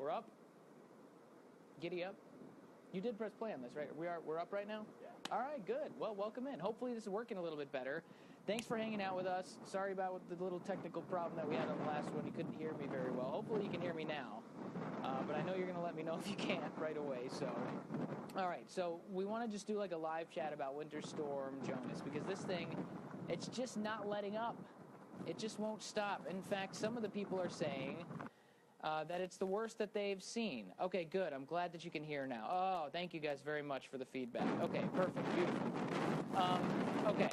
We're up. Giddy up. You did press play on this, right? We're up right now? Yeah. All right, good. Well, welcome in. Hopefully this is working a little bit better. Thanks for hanging out with us. Sorry about the little technical problem that we had on the last one. You couldn't hear me very well. Hopefully you can hear me now. But I know you're going to let me know if you can't right away. So, all right. So we want to just do like a live chat about Winter Storm Jonas, because this thing, it's just not letting up. It just won't stop. In fact, some of the people are saying that it's the worst that they've seen. Okay, good. I'm glad that you can hear now. Oh, thank you guys very much for the feedback. Okay, perfect. Beautiful. Okay.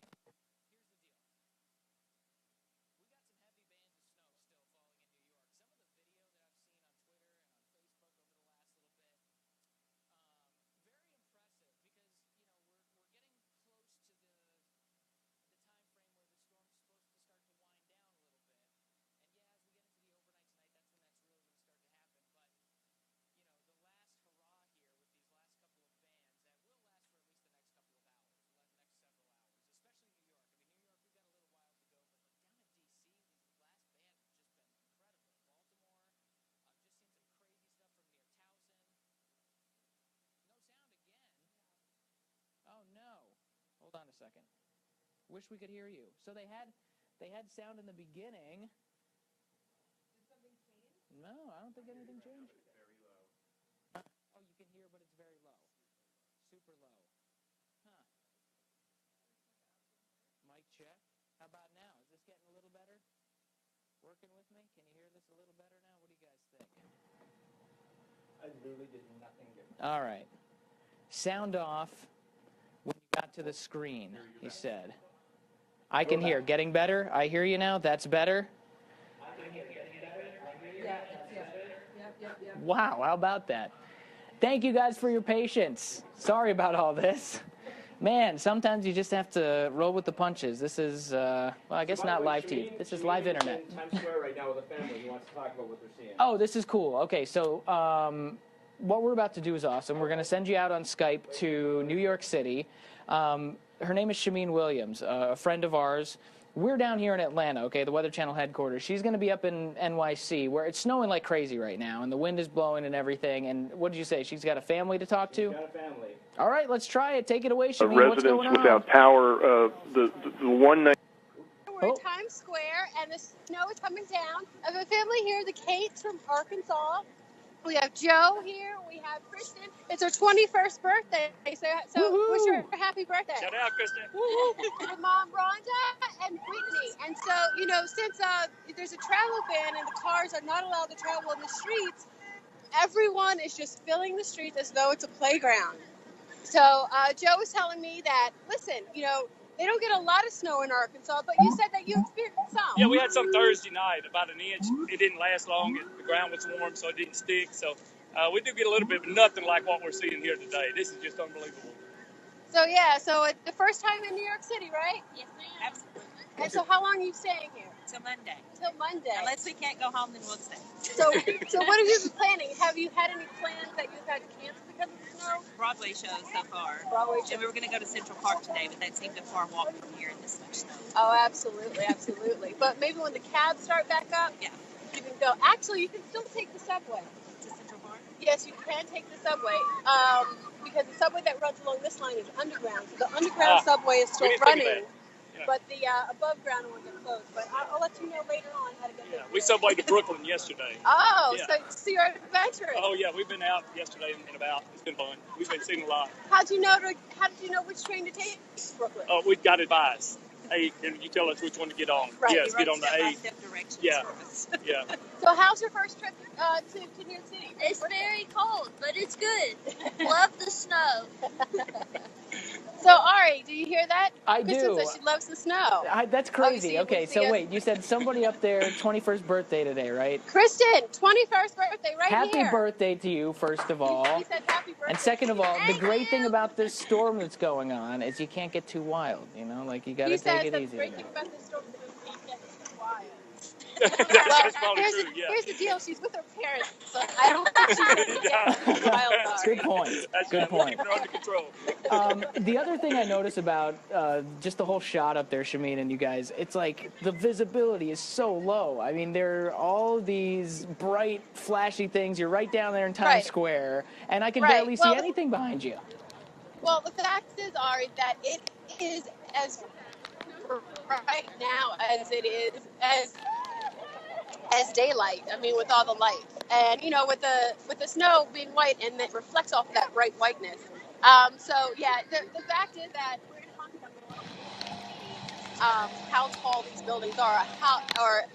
Oh no. Hold on a second. Wish we could hear you. So they had sound in the beginning. Did something change? No, I don't think anything changed. It's very low. Oh, you can hear, but it's very low. Super low. Huh. Mic check. How about now? Is this getting a little better? Working with me? Can you hear this a little better now? What do you guys think? I literally did nothing different. All right. Sound off when you got to the screen, he said. I can hear. Getting better? I hear you now. That's better? Yeah. Wow, how about that? Thank you guys for your patience. Sorry about all this. Man, sometimes you just have to roll with the punches. This is, well, I guess not live TV. This is live internet. In Times Square right now with a family who wants to talk about what they're seeing. Oh, this is cool. Okay, so what we're about to do is awesome. We're going to send you out on Skype to New York City. Her name is Chimene Williams, a friend of ours. We're down here in Atlanta, okay, the Weather Channel headquarters. She's going to be up in NYC, where it's snowing like crazy right now, and the wind is blowing and everything. And what did you say? She's got a family to talk to? She's got a family. All right, let's try it. Take it away, Chimene. What's going on? Residents without power. The one night. We're in Times Square, and the snow is coming down. I have a family here, the Kates from Arkansas. We have Joe here. We have Kristen. It's her 21st birthday. So wish her a happy birthday. Shout out, Kristen. Her mom, Rhonda, and Brittany. And so, since there's a travel ban and the cars are not allowed to travel in the streets, everyone is just filling the streets as though it's a playground. So Joe was telling me that, listen, they don't get a lot of snow in Arkansas, but you said that you experienced some. Yeah, we had some Thursday night, about an inch. It didn't last long. The ground was warm, so it didn't stick. So we do get a little bit, but nothing like what we're seeing here today. This is just unbelievable. So, it's the first time in New York City, right? Yes, ma'am. Absolutely. And so how long are you staying here? Till Monday. Till Monday. Unless we can't go home, then we'll stay. So what have you been planning? Have you had any plans that you've had to cancel because of the snow? Broadway shows so far. Broadway shows. And we were going to go to Central Park today, but that seemed a far walk from here in this much snow. Oh, absolutely. But maybe when the cabs start back up, Yeah. you can go. Actually, you can still take the subway. To Central Park? Yes, you can take the subway. Because the subway that runs along this line is underground. So the underground subway is still we didn't think of running. that. Yeah. But the above ground ones are closed. But I'll let you know later on how to get there. We subwayed to Brooklyn yesterday. Oh, Yeah. so you're adventurous. Oh, yeah, we've been out yesterday and about. It's been fun. We've been seeing a lot. How did you know which train to take to Brooklyn? We got advice. Hey, and you tell us which one to get on. Right. Yes, He get wrote on the A. step-by-step directions Yeah. for us. Yeah. So how's your first trip to New York City? It's very cold, but it's good. Love the snow. So Ari, do you hear that? I Kristen do. says she loves the snow. That's crazy. Obviously, Okay, we'll see so us. wait, you said somebody up there, 21st birthday today, right? Kristen, 21st birthday right Happy here. birthday to you, first of all. He said happy birthday. And second of all, the Thank great thing you. about this storm that's going on is you can't get too wild, like you got He to take says it the easy. great thing about this storm is that you can't get too wild. That's probably here's, true, the, yeah. here's the deal. She's with her parents, so I don't think she's going to get the wild card. Good point. That's Good right. We'll point. keep her under control. The other thing I notice about just the whole shot up there, Chimene and you guys, it's like the visibility is so low. I mean, there are all these bright, flashy things. You're right down there in Times Right. Square, and I can Right. barely see anything behind you. Well, the fact is, Ari, that it is as right now as it is as daylight. I mean, with all the lights, and with the snow being white, and it reflects off of that bright whiteness. So yeah, the fact is that we're talking about how tall these buildings are,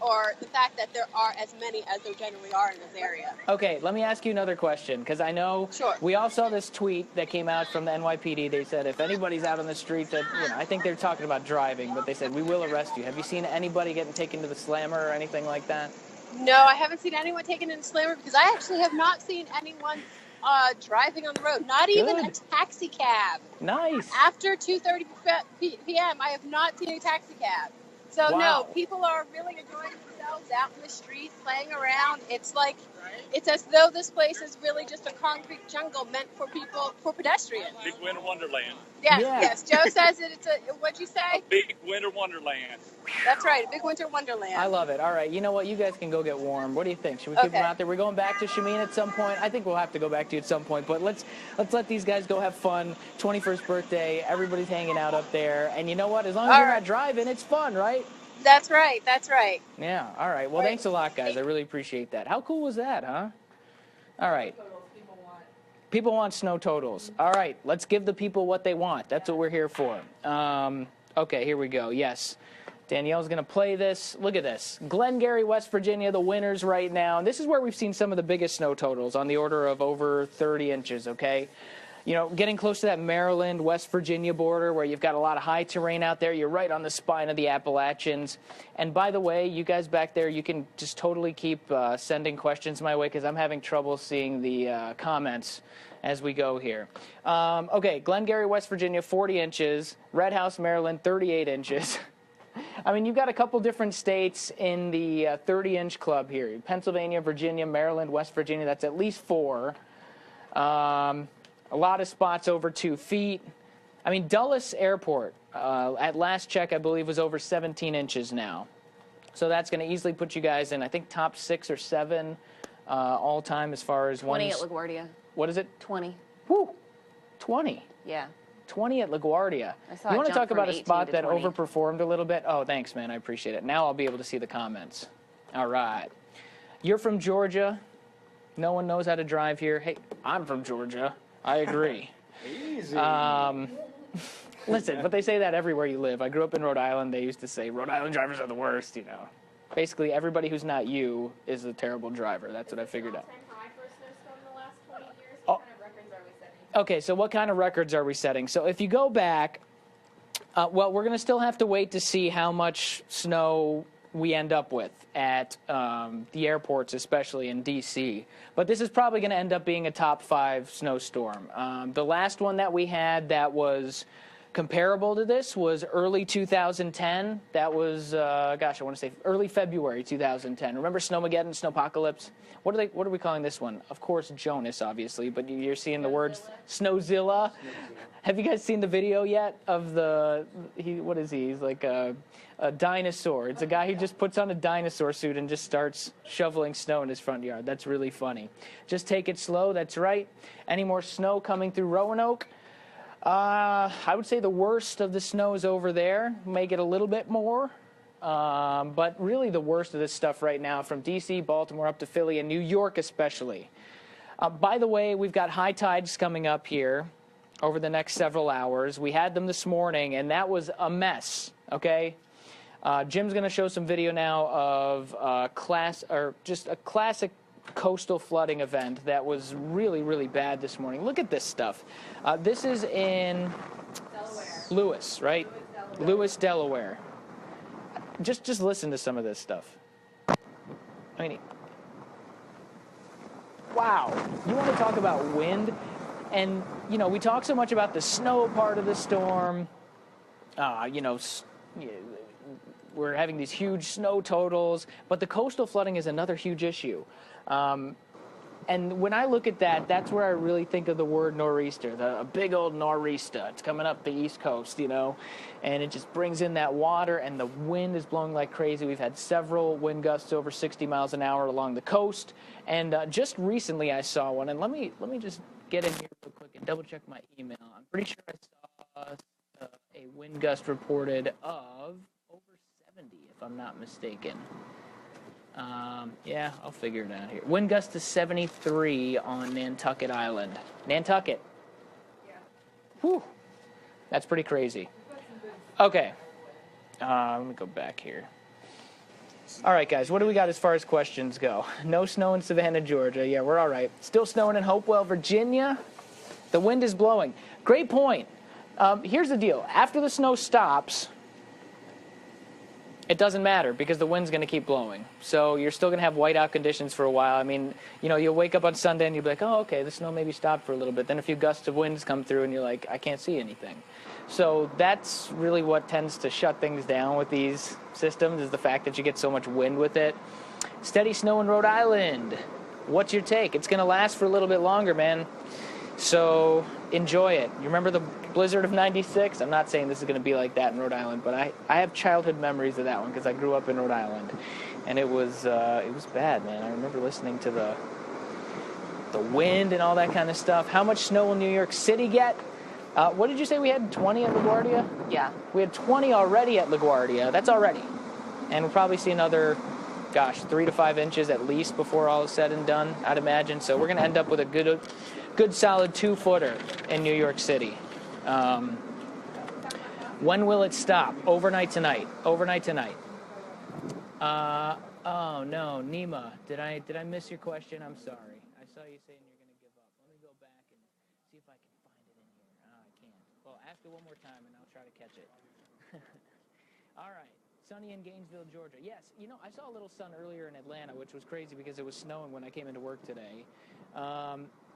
or the fact that there are as many as there generally are in this area. Okay, let me ask you another question, because I know Sure. we all saw this tweet that came out from the NYPD. They said if anybody's out on the street that, I think they're talking about driving, but they said, we will arrest you. Have you seen anybody getting taken to the slammer or anything like that? No, I haven't seen anyone taken in the slammer, because I actually have not seen anyone driving on the road, not even a taxi cab. Nice. After 2:30 p.m., I have not seen a taxi cab. So no, people are really enjoying themselves out in the streets, playing around. It's as though this place is really just a concrete jungle meant for pedestrians. Big winter wonderland. Yes. Joe says it's what'd you say? A big winter wonderland. That's right, a big winter wonderland. I love it. All right, you know what? You guys can go get warm. What do you think? Should we keep them out there? We're going back to Chimene at some point. I think we'll have to go back to you at some point, but let's let these guys go have fun. 21st birthday. Everybody's hanging out up there, and you know what? As long as you're not driving, it's fun, right? That's right. Yeah, all right. Well, thanks a lot, guys. I really appreciate that. How cool was that, huh? All right. People want snow totals. All right, let's give the people what they want. That's what we're here for. Okay, here we go. Yes. Danielle's going to play this. Look at this. Glengarry, West Virginia, the winners right now. And this is where we've seen some of the biggest snow totals on the order of over 30 inches, okay? Getting close to that Maryland, West Virginia border where you've got a lot of high terrain out there. You're right on the spine of the Appalachians. And by the way, you guys back there, you can just totally keep sending questions my way because I'm having trouble seeing the comments as we go here. Okay, Glengarry, West Virginia, 40 inches. Red House, Maryland, 38 inches. I mean, you've got a couple different states in the 30-inch club here. Pennsylvania, Virginia, Maryland, West Virginia, that's at least 4. A lot of spots over 2 feet. I mean, Dulles Airport, at last check, I believe, was over 17 inches now. So that's going to easily put you guys in, I think, top 6 or 7 all time as far as 20 at LaGuardia. What is it? 20. Woo! 20. Yeah. 20 at LaGuardia. You want to talk about a spot that overperformed a little bit? Oh, thanks, man. I appreciate it. Now I'll be able to see the comments. All right. You're from Georgia. No one knows how to drive here. Hey, I'm from Georgia. I agree. Easy. Listen, but they say that everywhere you live. I grew up in Rhode Island. They used to say Rhode Island drivers are the worst, Basically, everybody who's not you is a terrible driver. That's what I figured out. Okay, so what kind of records are we setting? So if you go back, well, we're going to still have to wait to see how much snow we end up with at the airports, especially in D.C. But this is probably going to end up being a top 5 snowstorm. The last one that we had that was comparable to this was early 2010. That was, I want to say early February 2010. Remember Snowmageddon, Snowpocalypse? What are we calling this one? Of course, Jonas, obviously, but you're seeing the words Snowzilla. Have you guys seen the video yet of what is he? He's like a dinosaur. It's a guy who just puts on a dinosaur suit and just starts shoveling snow in his front yard. That's really funny. Just take it slow. That's right. Any more snow coming through Roanoke? I would say the worst of the snow is over there. May get a little bit more. But really the worst of this stuff right now from D.C., Baltimore, up to Philly, and New York especially. By the way, we've got high tides coming up here over the next several hours. We had them this morning, and that was a mess, okay? Jim's going to show some video now of just a classic coastal flooding event that was really, really bad this morning. Look at this stuff. This is in Lewis, right? Lewis, Delaware. Just listen to some of this stuff. I mean, wow. You want to talk about wind? And, we talk so much about the snow part of the storm, we're having these huge snow totals, but the coastal flooding is another huge issue. And when I look at that, that's where I really think of the word nor'easter, a big old nor'easter. It's coming up the East Coast, and it just brings in that water, and the wind is blowing like crazy. We've had several wind gusts over 60 miles an hour along the coast, and just recently I saw one. And let me just get in here real quick and double check my email. I'm pretty sure I saw a wind gust reported of over 70, if I'm not mistaken. Yeah, I'll figure it out here. Wind gust to 73 on Nantucket Island. Nantucket. Yeah. Whew. That's pretty crazy. Okay. Let me go back here. All right, guys, what do we got as far as questions go? No snow in Savannah, Georgia. Yeah, we're all right. Still snowing in Hopewell, Virginia. The wind is blowing. Great point. Here's the deal. After the snow stops, it doesn't matter because the wind's going to keep blowing. So you're still going to have whiteout conditions for a while. I mean, you'll wake up on Sunday and you'll be like, oh, okay, the snow maybe stopped for a little bit. Then a few gusts of winds come through and you're like, I can't see anything. So that's really what tends to shut things down with these systems, is the fact that you get so much wind with it. Steady snow in Rhode Island. What's your take? It's going to last for a little bit longer, man. So enjoy it. You remember the blizzard of 96? I'm not saying this is going to be like that in Rhode Island, but I have childhood memories of that one because I grew up in Rhode Island, and it was bad, man. I remember listening to the wind and all that kind of stuff. How much snow will New York City get? What did you say we had? 20 at LaGuardia? Yeah. We had 20 already at LaGuardia. That's already. And we'll probably see another, 3 to 5 inches at least before all is said and done, I'd imagine. So we're going to end up with a good solid 2-footer in New York City. When will it stop? Overnight tonight. Oh no, Nima, did I miss your question? I'm sorry. I saw you saying you're going to give up. Let me go back and see if I can find it in here. I can't. Well, ask it one more time and I'll try to catch it. All right. Sunny in Gainesville, Georgia. Yes, I saw a little sun earlier in Atlanta, which was crazy because it was snowing when I came into work today.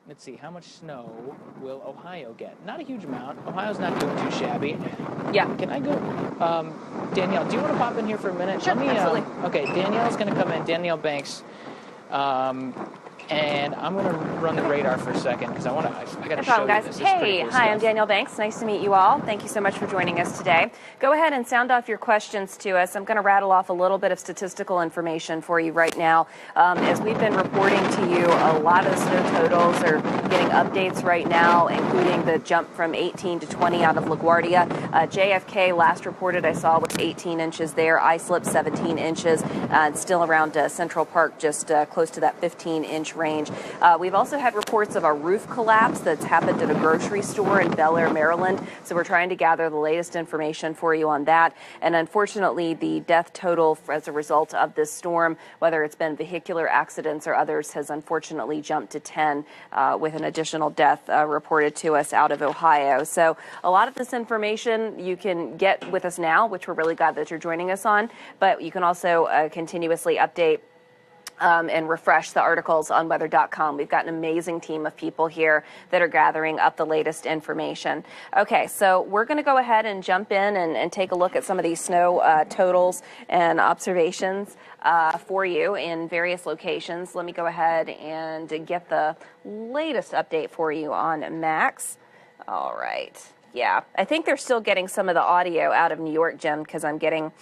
Let's see, how much snow will Ohio get? Not a huge amount. Ohio's not doing too shabby. Yeah. Can I go? Danielle, do you want to pop in here for a minute? Sure, absolutely. Okay, Danielle's going to come in. Danielle Banks. And I'm going to run the radar for a second because I got to show you this. Hey, hi, I'm Danielle Banks. Nice to meet you all. Thank you so much for joining us today. Go ahead and sound off your questions to us. I'm going to rattle off a little bit of statistical information for you right now. As we've been reporting to you, a lot of snow totals are getting updates right now, including the jump from 18 to 20 out of LaGuardia. JFK last reported I saw was 18 inches there. Islip 17 inches, and still around Central Park, just close to that 15-inch range. We've also had reports of a roof collapse that's happened at a grocery store in Bel Air, Maryland. So we're trying to gather the latest information for you on that. And unfortunately, the death total as a result of this storm, whether it's been vehicular accidents or others, has unfortunately jumped to 10 with an additional death reported to us out of Ohio. So a lot of this information you can get with us now, which we're really glad that you're joining us on. But you can also continuously update and refresh the articles on weather.com. We've got an amazing team of people here that are gathering up the latest information. Okay, so we're going to go ahead and jump in and take a look at some of these snow totals and observations for you in various locations. Let me go ahead and get the latest update for you on Max. All right. Yeah, I think they're still getting some of the audio out of New York, Jim, because I'm getting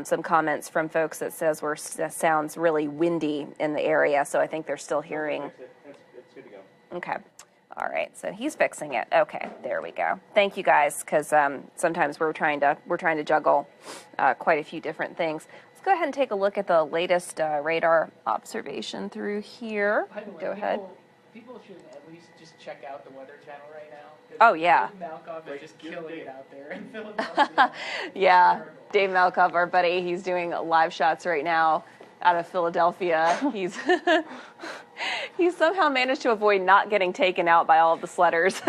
some comments from folks that says it sounds really windy in the area. So I think they're still hearing. It's good to go. Okay. All right. So he's fixing it. Okay. There we go. Thank you, guys, because sometimes we're trying to juggle quite a few different things. Let's go ahead and take a look at the latest radar observation through here. Go ahead. People should at least just check out the Weather Channel right now. Oh, yeah. Dave Malkoff is just killing it out there in Philadelphia. Yeah, Dave Malkoff, our buddy, he's doing live shots right now out of Philadelphia. He's somehow managed to avoid not getting taken out by all of the sledders.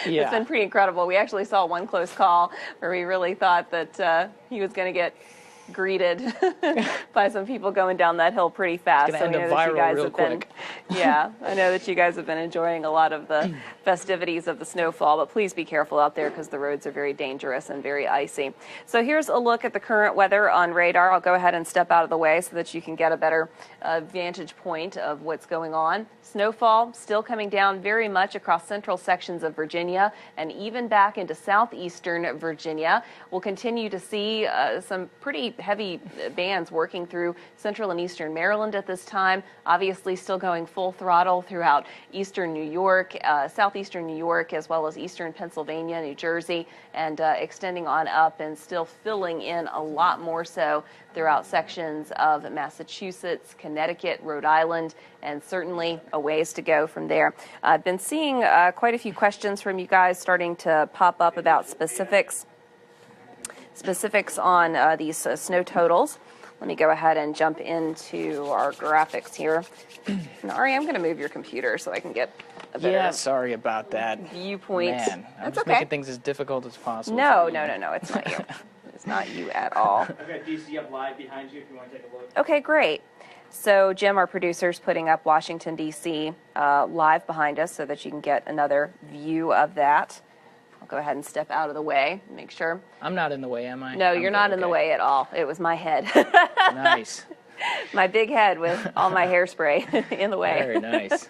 Yeah. It's been pretty incredible. We actually saw one close call where we really thought that he was going to get greeted by some people going down that hill pretty fast. It's gonna So end I up know that you viral guys real have been, quick. yeah, I know that you guys have been enjoying a lot of the festivities of the snowfall, but please be careful out there because the roads are very dangerous and very icy. So here's a look at the current weather on radar. I'll go ahead and step out of the way so that you can get a better vantage point of what's going on. Snowfall still coming down very much across central sections of Virginia and even back into southeastern Virginia. We'll continue to see some pretty heavy bands working through central and eastern Maryland at this time. Obviously still going full throttle throughout eastern New York, southeastern New York, as well as eastern Pennsylvania, New Jersey, and extending on up and still filling in a lot more so throughout sections of Massachusetts, Connecticut, Rhode Island, and certainly a ways to go from there. I've been seeing quite a few questions from you guys starting to pop up about specifics on these snow totals. Let me go ahead and jump into our graphics here. And Ari, I'm going to move your computer so I can get a better sorry about that. viewpoint. Man, I'm That's just okay. making things as difficult as possible. No, it's not you. It's not you at all. I've got DC up live behind you if you want to take a look. Okay, great. So Jim, our producer, is putting up Washington, D.C. Live behind us so that you can get another view of that. I'll go ahead and step out of the way, make sure. I'm not in the way, am I? No, I'm you're good, not in the okay. way at all. It was my head. Nice. My big head with all my hairspray in the way. Very nice.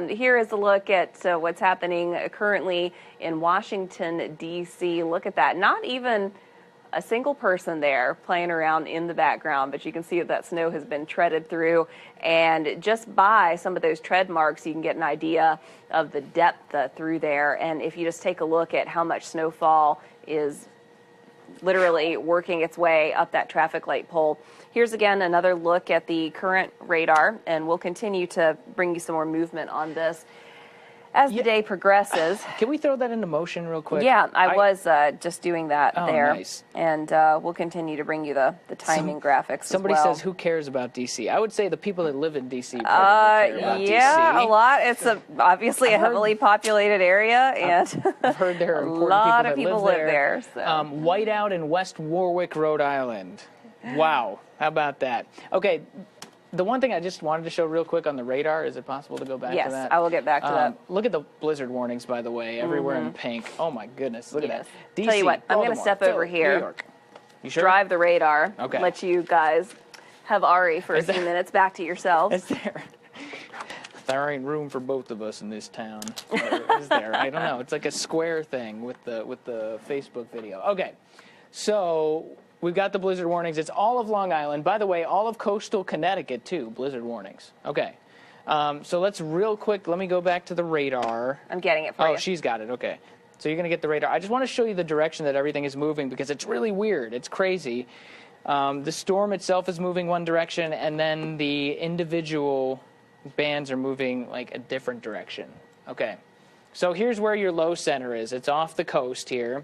Here is a look at what's happening currently in Washington, D.C. Look at that. Not even a single person there playing around in the background, but you can see that snow has been treaded through, and just by some of those tread marks you can get an idea of the depth through there. And if you just take a look at how much snowfall is literally working its way up that traffic light pole. Here's again another look at the current radar, and we'll continue to bring you some more movement on this as the day progresses. Can we throw that into motion real quick? Yeah, I was just doing that there. Nice. And we'll continue to bring you the timing graphics Somebody as well. says, who cares about D.C.? I would say the people that live in D.C. probably care about yeah, D.C. a lot. It's obviously a heavily populated area, and I've heard there are a important lot of people people that live there. So. Whiteout in West Warwick, Rhode Island. Wow, how about that? Okay, the one thing I just wanted to show real quick on the radar, is it possible to go back to that? Yes, I will get back to that. Look at the blizzard warnings, by the way, everywhere in pink. Oh my goodness, look at that. DC, Tell you what, I'm going to Baltimore, step over Philly, here, New York. You sure? drive the radar, Okay. let you guys have Ari for a few minutes back to yourselves. Is there? There ain't room for both of us in this town. Or is there? I don't know. It's like a square thing with the Facebook video. Okay, so we've got the blizzard warnings. It's all of Long Island. By the way, all of coastal Connecticut, too, blizzard warnings. Okay, so let's real quick, let me go back to the radar. I'm getting it for you. Oh, she's got it. Okay. So you're going to get the radar. I just want to show you the direction that everything is moving because it's really weird. It's crazy. The storm itself is moving one direction, and then the individual bands are moving like a different direction. Okay. So here's where your low center is. It's off the coast here.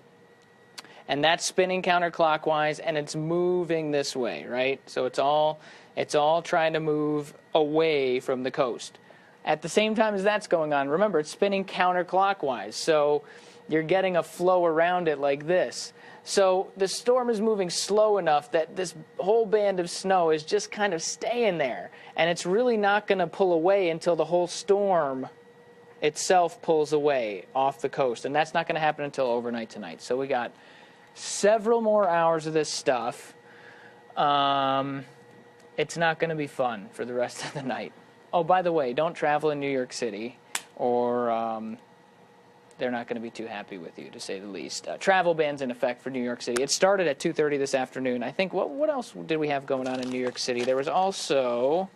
And that's spinning counterclockwise, and it's moving this way, right? So it's all trying to move away from the coast. At the same time as that's going on, remember, it's spinning counterclockwise. So you're getting a flow around it like this. So the storm is moving slow enough that this whole band of snow is just kind of staying there. And it's really not going to pull away until the whole storm itself pulls away off the coast. And that's not going to happen until overnight tonight. So we got several more hours of this stuff. It's not going to be fun for the rest of the night. Oh, by the way, don't travel in New York City, or they're not going to be too happy with you, to say the least. Travel ban's in effect for New York City. It started at 2:30 this afternoon. I think, what else did we have going on in New York City? There was also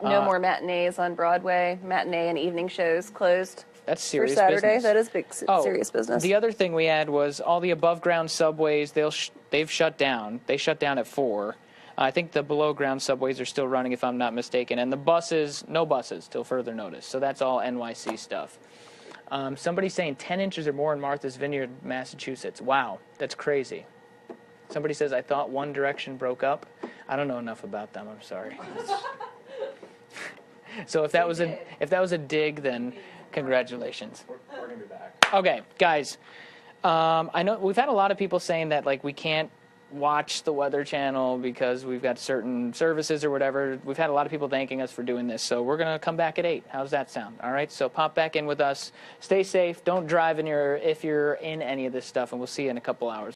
No more matinees on Broadway. Matinee and evening shows closed. That's serious for Saturday. business. That is big, serious business. The other thing we had was all the above-ground subways. They've shut down. They shut down at 4. I think the below-ground subways are still running, if I'm not mistaken. And the buses, no buses till further notice. So that's all NYC stuff. Somebody's saying 10 inches or more in Martha's Vineyard, Massachusetts. Wow, that's crazy. Somebody says, I thought One Direction broke up. I don't know enough about them. I'm sorry. So if that was a dig, then congratulations. We're going to be back. Okay, guys. I know we've had a lot of people saying that like we can't watch the Weather Channel because we've got certain services or whatever. We've had a lot of people thanking us for doing this, so we're going to come back at 8. How's that sound? All right, so pop back in with us. Stay safe. Don't drive if you're in any of this stuff, and we'll see you in a couple hours.